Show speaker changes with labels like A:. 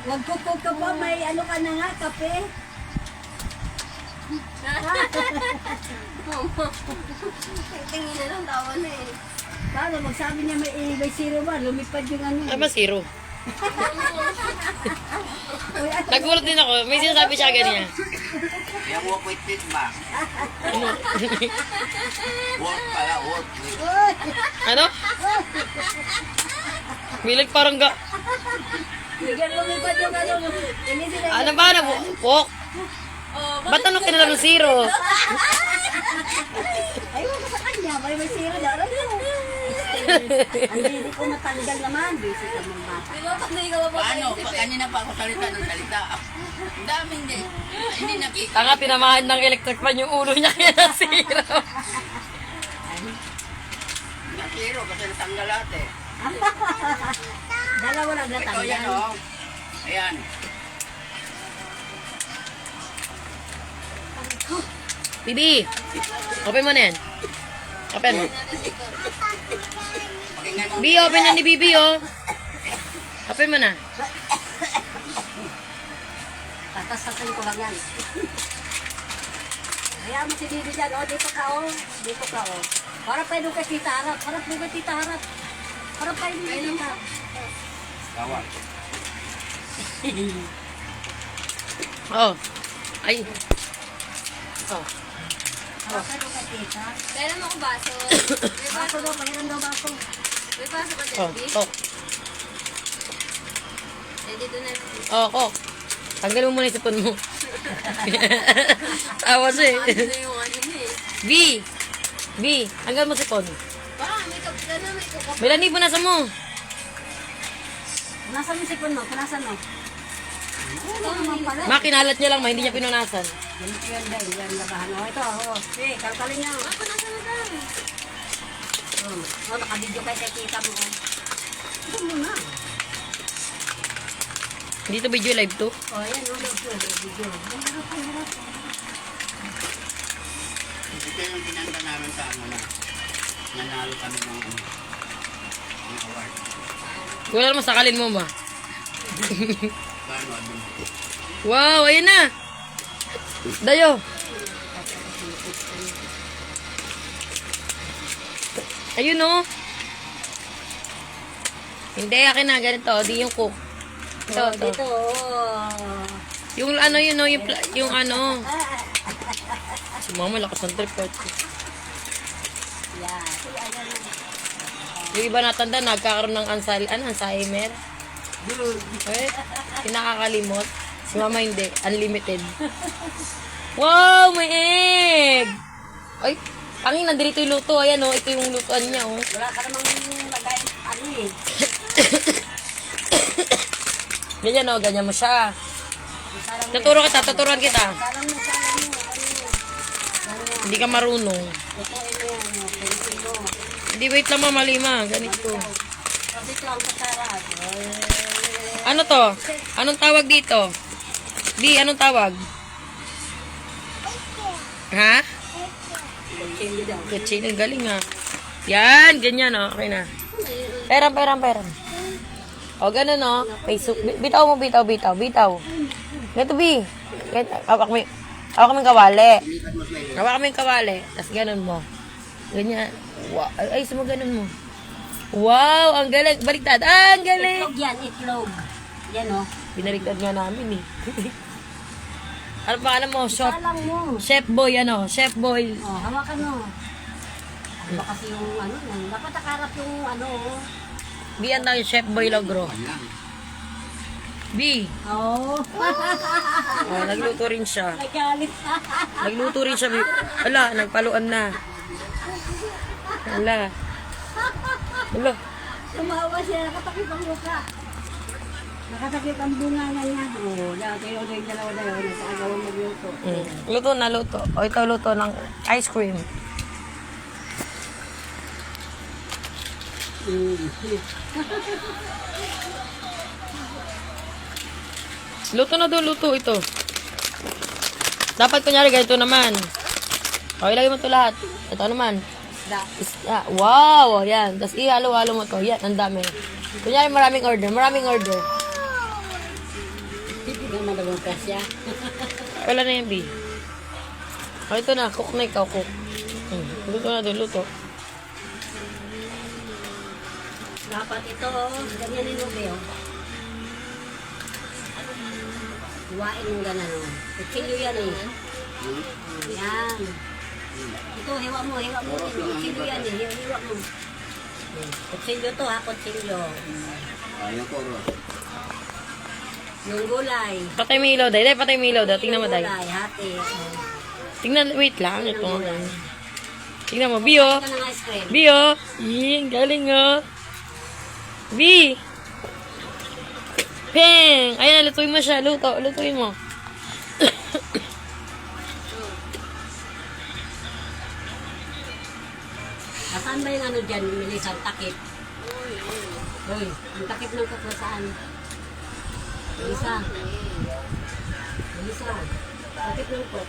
A: Wag kukog ka pa, may ano ka na nga, kape.
B: Tingin na lang tawa na eh.
A: Paano, magsabi niya may zero ba? Lumipad yung ano.
C: Ay, ba zero?
A: Uy, at
C: Nagulat din ako. May sinasabi siya ganyan.
D: Kaya walk with it ba? Walk pala, walk with.
A: uy,
C: Ano? Milag parang ga...
A: bigyan lumipad yung ano. Hindi sila.
C: Ano ba na? Walk?
B: Oh,
C: Ba't ano kinala ng zero?
A: Ayun ko sa kanya, may zero daw. Ang hindi ko matanggal naman. Busy ka mong bata.
B: di ba pag hindi ka
D: Paano?
B: mapapaisip
D: Pag
B: eh?
D: kanina pa ako salita ng salita. Ang daming din. Hindi nakikita.
C: Tanga, pinamahan ng electric fan yung ulo niya kaya na zero.
D: Nasiro kasi natanggal lahat eh.
A: Dalawa lang
D: Ito
A: natanggal.
D: yan oh. Ayan.
C: Bibi, open mo na yan. Open mo.
D: Pakinggan mo.
C: Bi, open na ni Bibi, oh. Open mo na.
A: Tatas-tasin ko lang yan. Kaya mo si Didi dyan, oh, dito ka, oh. Dito ka, oh. Para pa doon kay Tita Harap. Harap doon kay Tita Harap. Harap pa doon kay Tita Harap.
D: Tawa.
C: Oh. Ay. Oh.
A: Harap pa doon kay Tita.
B: Kailan mo akong baso? May
A: Baso
B: baso,
A: daw, pahiram daw baso.
B: may baso ka
C: Oh,
B: dyan,
C: oh.
B: Eh, dito na.
C: Oh, oh. Tanggalin mo muna yung sipon mo. Tawa siya
B: Ano
C: eh.
B: na yung ano niya eh.
C: B, tanggal mo sipon.
B: May kapit na, may kapit.
C: Bilani mo nasa mo.
A: Punasan mo si Pun mo, punasan mo. Ito naman pala.
C: Makinalat niya lang, hindi niya pinunasan.
A: Ganito yan dahil, yan labahan. Oh, ito, oh. Sige, kalkalin niya.
B: Ako nasa na tayo.
A: Oh, nakabidyo kay Tita mo. Oh. Ito muna.
C: Dito video live to.
A: Oh, yan, oh, video. Ang harap, ang harap.
D: Ito yung pinanda namin sa ano na. Nanalo kami ng ano. Ng award.
C: Wala naman sakalin mo ba?
D: Paano ano?
C: Wow, ayun na. Dayo. Ayun oh. Hindi, akin na. Ganito. Di yung cook. Ito,
A: Oh,
C: ito.
A: dito, oh.
C: Yung ano yun, oh, yung ano. Si mama, lakas ng tripod.
A: Yan.
C: Yung iba natanda, nagkakaroon ng Alzheimer. Eh, pinakakalimot. Si mama hindi, unlimited. Wow, may egg! Ay, pangin, nandito yung luto. Ayan, oh, ito yung lutuan niya, oh.
A: Wala ka namang lagay, ano eh.
C: Ganyan, oh, ganyan mo siya.
A: Salang mo.
C: Tuturuan kita.
A: Salang mo, salang mo. Ano yan?
C: Hindi ka marunong.
A: Lutuin mo yan, oh. Pilitin mo.
C: Hindi, wait lang, mama, lima. Ganito.
A: Kasi ito ang kasarap.
C: Ano to? Anong tawag dito? Di, anong tawag? Ha?
A: Chili daw.
C: Kutsina, galing ha. Yan, ganyan o. Okay na. Peram. O, ganun o. Bitaw mo, bitaw. Ganito, B. Hawak mo yung kawali. Hawak mo yung kawali. Tapos ganun mo. Ganyan. Wow. Ay, mo ganun mo. Wow, ang galing. Baliktad. Ah, ang galing.
A: Itlog yan, itlog. Yan oh.
C: Binaliktad nga namin eh. Ano pa alam mo?
A: Salang mo.
C: Chef boy, ano? Chef boy.
A: Oh, hawakan mo. Ano ba kasi yung ano, dapat nakarap yung ano. Oh.
C: B, ang tawag Chef boy logro. B.
A: Oh.
C: Oh, nagluto rin siya.
A: Nagalit.
C: Nagluto rin siya. Ala, nagpaluan na. Ala. Ala.
A: Tumawa siya, nakatakip ang mukha. Nakatakip ang bunga niya. Oh, yan, kayo na yung dalawa na yun. Sa agawang magluto.
C: Luto na, luto. O, ito luto ng ice cream. Luto na doon, luto ito. Dapat kunyari ganito naman. O, ilagay mo ito lahat. Ito naman. Wow, yan. Tapos ihalo-halo mo to. Yan, ang dami. Kunyari maraming order.
A: Tingnan mo dalawang kasya.
C: Wala na yan, B. Oh, ito na. Cook na ikaw, cook. Luto na doon, luto.
A: Dapat ito, ganyanin mo, Beo. Iwain mo ganan, oh. Kutsilyo yan, eh. Yan. Ito, hiwa mo. Kutsilyo yan, eh. Hiwa mo. Kutsilyo to, ha, kutsilyo.
D: Yung koro.
A: Yung gulay.
C: Patay mo ilaw, day. Patay mo ilaw, day. Tingnan mo, day.
A: Gulay, hati.
C: Tingnan, wait lang. Ito nga. Tingnan mo, Bio.
A: Ito ng ice cream.
C: Bio. Ying, galing nga. B. Peng. Ayan, lutuin mo siya. Lutuin mo.
A: Nasaan ba yung ano dyan, Melissa? Ang takip. Uy, ang takip ng kakla saan? Melissa. Takip ng cook.